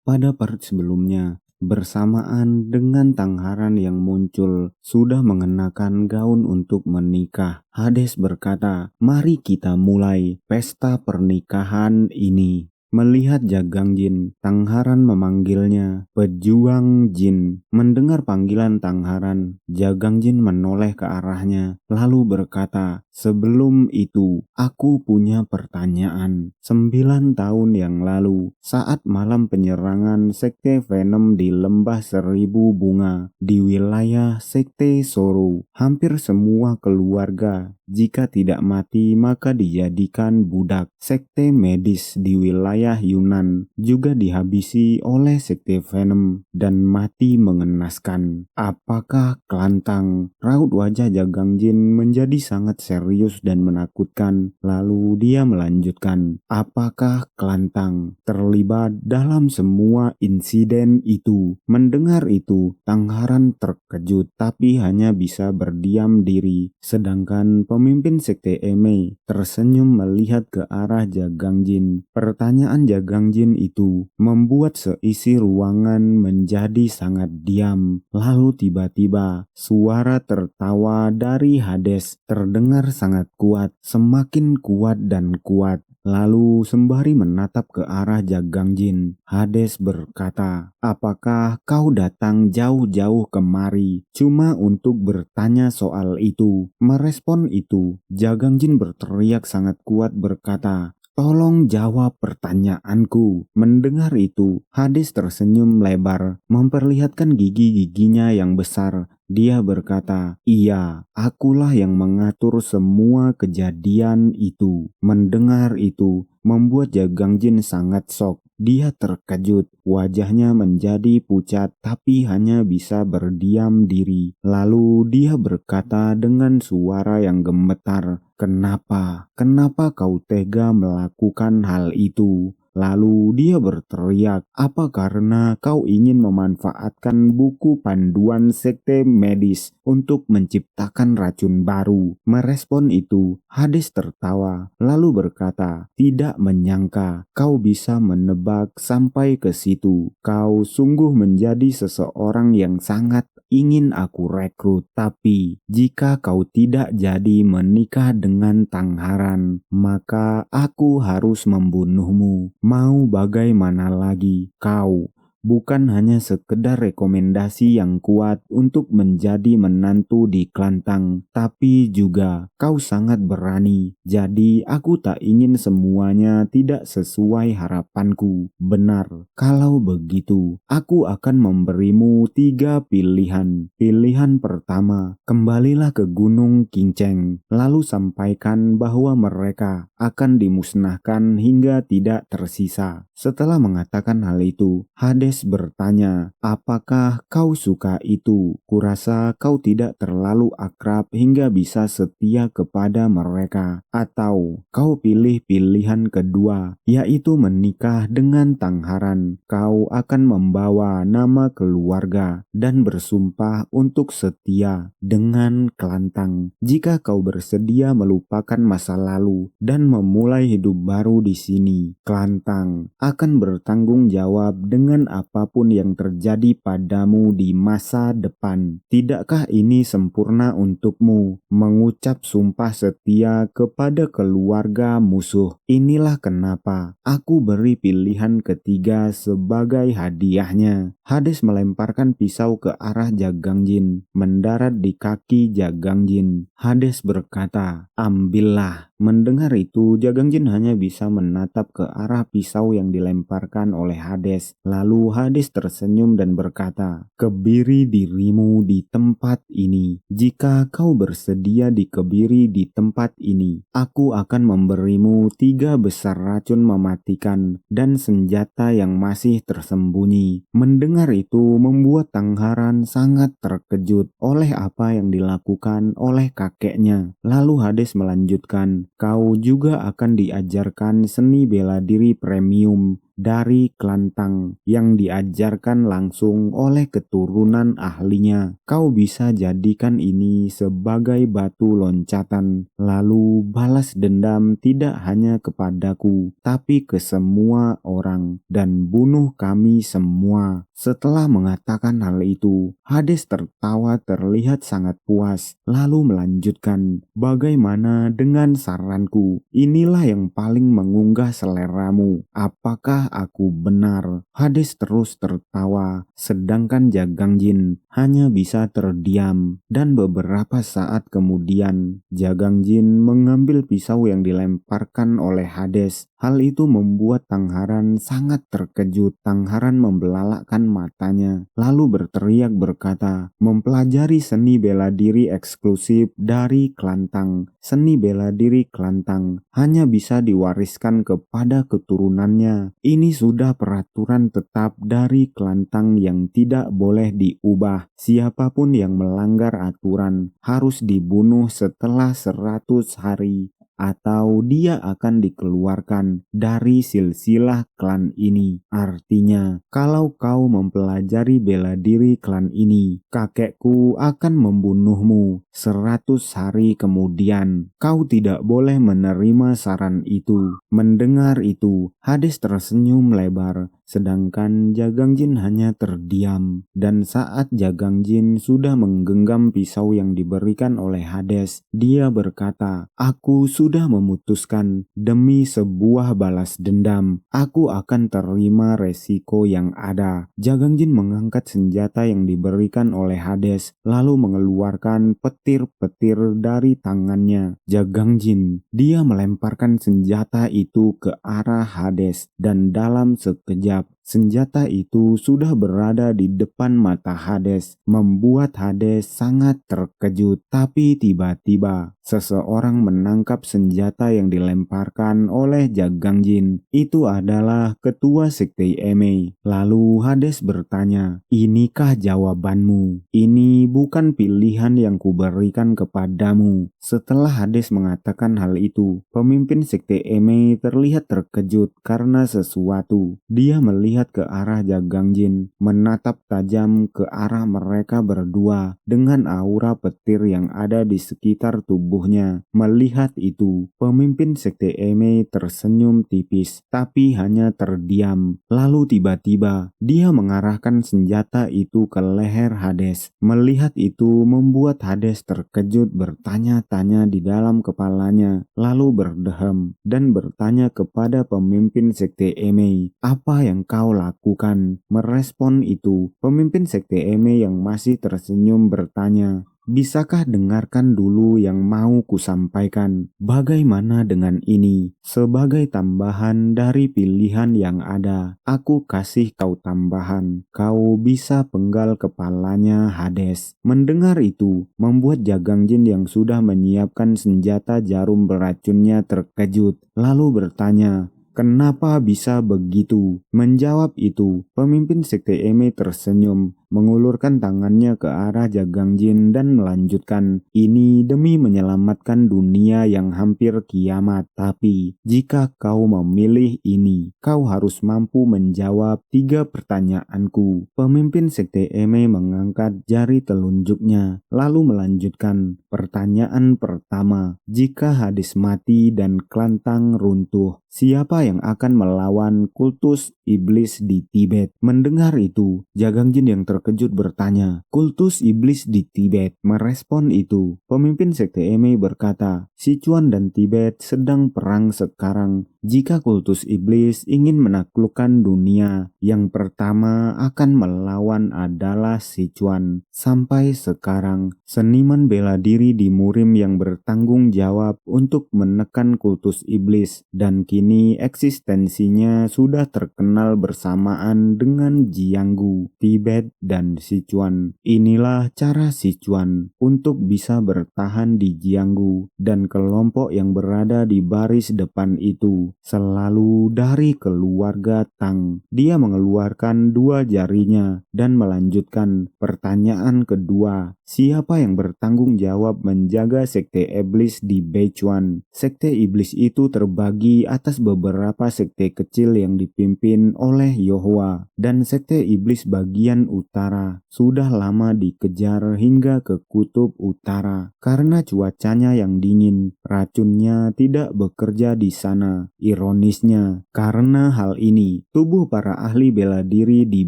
Pada part sebelumnya, bersamaan dengan Tangharan yang muncul sudah mengenakan gaun untuk menikah, Hades berkata, "Mari kita mulai pesta pernikahan ini." Melihat Jagang Jin, Tangharan memanggilnya pejuang jin. Mendengar panggilan Tangharan, Jagang Jin menoleh ke arahnya, lalu berkata, "Sebelum itu, aku punya pertanyaan. 9 tahun yang lalu, saat malam penyerangan Sekte Venom di Lembah Seribu Bunga di wilayah Sekte Soro, hampir semua keluarga, jika tidak mati maka dijadikan budak. Sekte medis di wilayah Yunan juga dihabisi oleh Sekte Venom dan mati mengenaskan. Apakah kelantang?" Raut wajah Jagang Jin menjadi sangat serius dan menakutkan. Lalu dia melanjutkan, "Apakah kelantang terlibat dalam semua insiden itu?" Mendengar itu, Tangharan terkejut tapi hanya bisa berdiam diri. Sedangkan pemimpin Sekte Emei tersenyum melihat ke arah Jagang Jin. Pertanyaan Jagang Jin itu membuat seisi ruangan menjadi sangat diam. Lalu tiba-tiba suara tertawa dari Hades terdengar sangat kuat, semakin kuat dan kuat. Lalu sembari menatap ke arah Jagang Jin, Hades berkata, "Apakah kau datang jauh-jauh kemari cuma untuk bertanya soal itu?" Merespon itu, Jagang Jin berteriak sangat kuat berkata, "Tolong jawab pertanyaanku." Mendengar itu, Hades tersenyum lebar, memperlihatkan gigi-giginya yang besar. Dia berkata, "Iya, akulah yang mengatur semua kejadian itu." Mendengar itu, membuat Jagang Jin sangat shock. Dia terkejut, wajahnya menjadi pucat tapi hanya bisa berdiam diri. Lalu dia berkata dengan suara yang gemetar, "Kenapa? Kenapa kau tega melakukan hal itu?" Lalu dia berteriak, "Apa karena kau ingin memanfaatkan buku panduan sekte medis untuk menciptakan racun baru?" Merespon itu, Hades tertawa, lalu berkata, "Tidak menyangka kau bisa menebak sampai ke situ. Kau sungguh menjadi seseorang yang sangat ingin aku rekrut. Tapi jika kau tidak jadi menikah dengan Tangharan, maka aku harus membunuhmu. Mau bagaimana lagi? Kau bukan hanya sekedar rekomendasi yang kuat untuk menjadi menantu di Kelantang, tapi juga kau sangat berani. Jadi aku tak ingin semuanya tidak sesuai harapanku. Benar, kalau begitu, aku akan memberimu 3 pilihan. Pilihan pertama, kembalilah ke Gunung Kinceng, lalu sampaikan bahwa mereka akan dimusnahkan hingga tidak tersisa." Setelah mengatakan hal itu, Hades bertanya, "Apakah kau suka itu? Kurasa kau tidak terlalu akrab hingga bisa setia kepada mereka. Atau kau pilih pilihan kedua, yaitu menikah dengan Tangharan. Kau akan membawa nama keluarga dan bersumpah untuk setia dengan Kelantang. Jika kau bersedia melupakan masa lalu dan memulai hidup baru di sini, Kelantang akan bertanggung jawab dengan apapun yang terjadi padamu di masa depan. Tidakkah ini sempurna untukmu, mengucap sumpah setia kepada keluarga musuh? Inilah kenapa aku beri pilihan ketiga sebagai hadiahnya." Hades melemparkan pisau ke arah Jagang Jin, mendarat di kaki Jagang Jin. Hades berkata, "Ambillah." Mendengar itu, Jagang Jin hanya bisa menatap ke arah pisau yang dilemparkan oleh Hades. Lalu Hades tersenyum dan berkata, "Kebiri dirimu di tempat ini. Jika kau bersedia dikebiri di tempat ini, aku akan memberimu 3 besar racun mematikan dan senjata yang masih tersembunyi." Mendengar itu membuat Tangharan sangat terkejut oleh apa yang dilakukan oleh kakeknya. Lalu Hades melanjutkan, "Kau juga akan diajarkan seni bela diri premium dari klan Tang yang diajarkan langsung oleh keturunan ahlinya. Kau bisa jadikan ini sebagai batu loncatan, lalu balas dendam tidak hanya kepadaku, tapi ke semua orang, dan bunuh kami semua." Setelah mengatakan hal itu, Hades tertawa terlihat sangat puas, lalu melanjutkan, "Bagaimana dengan saranku? Inilah yang paling mengunggah seleramu. Apakah aku benar?" Hades terus tertawa, sedangkan Jagang Jin hanya bisa terdiam. Dan beberapa saat kemudian, Jagang Jin mengambil pisau yang dilemparkan oleh Hades. Hal itu membuat Tangharan sangat terkejut. Tangharan membelalakkan matanya, lalu berteriak berkata, "Mempelajari seni bela diri eksklusif dari klan Tang. Seni bela diri klan Tang hanya bisa diwariskan kepada keturunannya. Ini sudah peraturan tetap dari klan Tang yang tidak boleh diubah. Siapapun yang melanggar aturan harus dibunuh setelah 100 hari atau dia akan dikeluarkan dari silsilah klan ini. Artinya, kalau kau mempelajari bela diri klan ini, kakekku akan membunuhmu 100 hari kemudian. Kau tidak boleh menerima saran itu." Mendengar itu, Hades tersenyum lebar, sedangkan Jagang Jin hanya terdiam. Dan saat Jagang Jin sudah menggenggam pisau yang diberikan oleh Hades, dia berkata, "Aku sudah memutuskan, demi sebuah balas dendam, aku akan terima resiko yang ada." Jagang Jin mengangkat senjata yang diberikan oleh Hades, lalu mengeluarkan petir-petir dari tangannya. Jagang Jin, dia melemparkan senjata itu ke arah Hades, dan dalam sekejap senjata itu sudah berada di depan mata Hades, membuat Hades sangat terkejut. Tapi tiba-tiba seseorang menangkap senjata yang dilemparkan oleh Jagang Jin. Itu adalah ketua sekte Emei. Lalu Hades bertanya, "Inikah jawabanmu? Ini bukan pilihan yang kuberikan kepadamu." Setelah Hades mengatakan hal itu, pemimpin sekte Emei terlihat terkejut karena sesuatu. Dia melihat ke arah Jagang Jin, menatap tajam ke arah mereka berdua dengan aura petir yang ada di sekitar tubuhnya. Melihat itu, pemimpin sekte Emei tersenyum tipis, tapi hanya terdiam. Lalu tiba-tiba, dia mengarahkan senjata itu ke leher Hades. Melihat itu membuat Hades terkejut, bertanya-tanya di dalam kepalanya, lalu berdehem dan bertanya kepada pemimpin sekte Emei, "Apa yang kau lakukan?" Merespon itu, pemimpin sekte Emei yang masih tersenyum bertanya, "Bisakah dengarkan dulu yang mau kusampaikan? Bagaimana dengan ini? Sebagai tambahan dari pilihan yang ada, aku kasih kau tambahan. Kau bisa penggal kepalanya Hades." Mendengar itu, membuat Jagang Jin yang sudah menyiapkan senjata jarum beracunnya terkejut, lalu bertanya, "Kenapa bisa begitu?" Menjawab itu, pemimpin sekte Emei tersenyum, mengulurkan tangannya ke arah Jagang Jin dan melanjutkan, "Ini demi menyelamatkan dunia yang hampir kiamat. Tapi jika kau memilih ini, kau harus mampu menjawab 3 pertanyaanku." Pemimpin sekte Emei mengangkat jari telunjuknya, lalu melanjutkan, "Pertanyaan pertama, jika Hades mati dan klan Tang runtuh, siapa yang akan melawan kultus iblis di Tibet?" Mendengar itu, Jagang Jin yang terkejut bertanya, "Kultus iblis di Tibet?" Merespon itu, pemimpin sekte Emei berkata, "Sichuan dan Tibet sedang perang sekarang. Jika kultus iblis ingin menaklukkan dunia, yang pertama akan melawan adalah Sichuan. Sampai sekarang, seniman bela diri di Murim yang bertanggung jawab untuk menekan kultus iblis, dan kini eksistensinya sudah terkenal bersamaan dengan Jianggu, Tibet, dan Sichuan. Inilah cara Sichuan untuk bisa bertahan di Jianggu dan kelompok yang berada di baris depan itu. selalu dari keluarga Tang. Dia mengeluarkan dua jarinya dan melanjutkan pertanyaan kedua. Siapa yang bertanggung jawab menjaga sekte iblis di Beichuan? Sekte iblis itu terbagi atas beberapa sekte kecil yang dipimpin oleh Yohua, dan sekte iblis bagian utara sudah lama dikejar hingga ke kutub utara. Karena cuacanya yang dingin, racunnya tidak bekerja di sana. Ironisnya, karena hal ini, tubuh para ahli bela diri di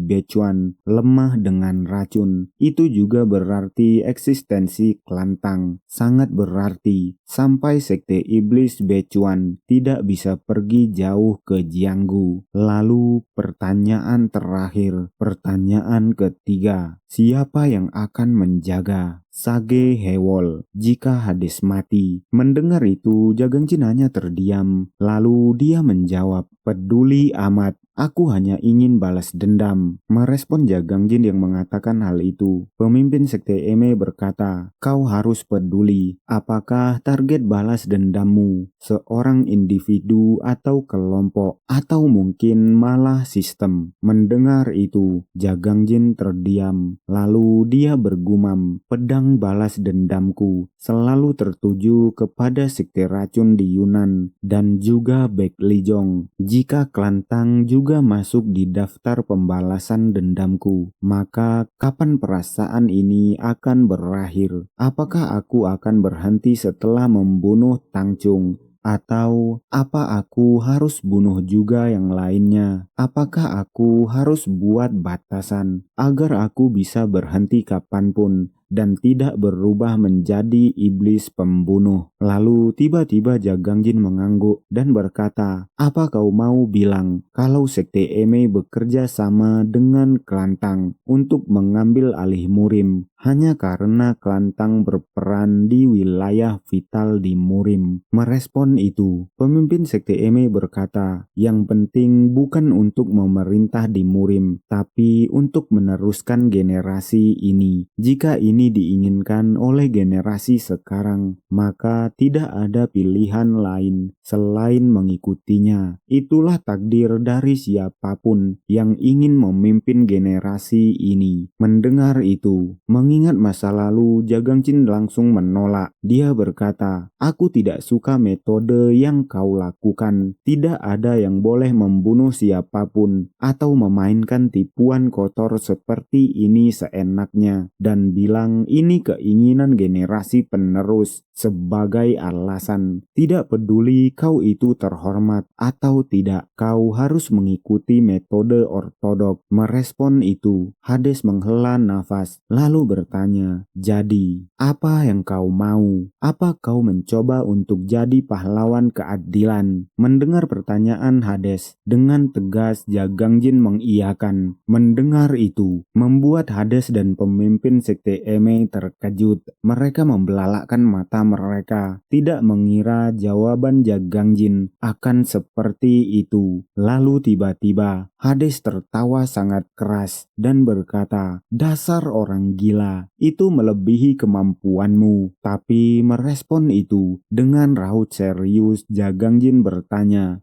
Beichuan lemah dengan racun. Itu juga berarti eksistensi kelantang sangat berarti sampai sekte iblis Beichuan tidak bisa pergi jauh ke Jianggu. Lalu pertanyaan terakhir, pertanyaan ketiga, siapa yang akan menjaga Sage Hewol jika Hades mati? Mendengar itu, Jagang Jin hanya terdiam. Lalu dia menjawab, peduli amat. Aku hanya ingin balas dendam. Merespon Jagang Jin yang mengatakan hal itu, pemimpin sekte Eme berkata, kau harus peduli. Apakah target balas dendammu seorang individu atau kelompok, atau mungkin malah sistem? Mendengar itu, Jagang Jin terdiam. Lalu dia bergumam, pedang balas dendamku selalu tertuju kepada sekte racun di Yunan dan juga Baek Lijong. Jika kelantang juga masuk di daftar pembalasan dendamku, maka kapan perasaan ini akan berakhir? Apakah aku akan berhenti setelah membunuh Tang Chung? Atau apa aku harus bunuh juga yang lainnya? Apakah aku harus buat batasan agar aku bisa berhenti kapanpun dan tidak berubah menjadi iblis pembunuh? Lalu tiba-tiba Jagang Jin mengangguk dan berkata, apa kau mau bilang kalau sekte Eme bekerja sama dengan kelantang untuk mengambil alih Murim hanya karena kelantang berperan di wilayah vital di Murim? Merespon itu, pemimpin sekte Eme berkata, yang penting bukan untuk memerintah di Murim, tapi untuk meneruskan generasi ini. Jika ini diinginkan oleh generasi sekarang, maka tidak ada pilihan lain selain mengikutinya. Itulah takdir dari siapapun yang ingin memimpin generasi ini. Mendengar itu, mengingat masa lalu, Jagang Jin langsung menolak. Dia berkata, aku tidak suka metode yang kau lakukan. Tidak ada yang boleh membunuh siapapun atau memainkan tipuan kotor seperti ini seenaknya dan bilang ini keinginan generasi penerus sebagai alasan. Tidak peduli kau itu terhormat atau tidak, kau harus mengikuti metode ortodok. Merespon itu, Hades menghela nafas lalu bertanya, jadi apa yang kau mau? Apa kau mencoba untuk jadi pahlawan keadilan? Mendengar pertanyaan Hades, dengan tegas Jagang Jin mengiyakan. Mendengar itu membuat Hades dan pemimpin sekte Eme terkejut. Mereka membelalakkan mata mereka, tidak mengira jawaban Jagang Jin akan seperti itu. Lalu tiba-tiba Hades tertawa sangat keras dan berkata, dasar orang gila, itu melebihi kemampuanmu. Tapi merespon itu, dengan raut serius Jagang Jin bertanya,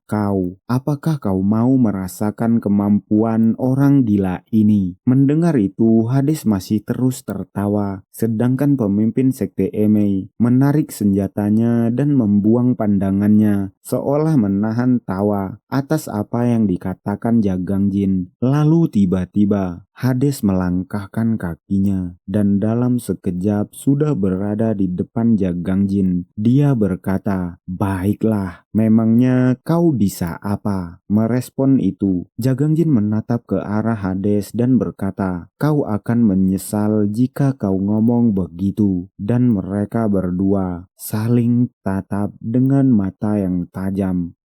apakah kau mau merasakan kemampuan orang gila ini? Mendengar itu, Hades masih terus tertawa, sedangkan pemimpin sekte Eme menarik senjatanya dan membuang pandangannya, seolah menahan tawa atas apa yang dikatakan Jagang Jin. Lalu tiba-tiba Hades melangkahkan kakinya dan dalam sekejap sudah berada di depan Jagang Jin. Dia berkata, baiklah, memangnya kau bisa apa? Merespon itu, Jagang Jin menatap ke arah Hades dan berkata, kau akan menyesal jika kau ngomong begitu. Dan mereka berdua saling tatap dengan mata yang tajam.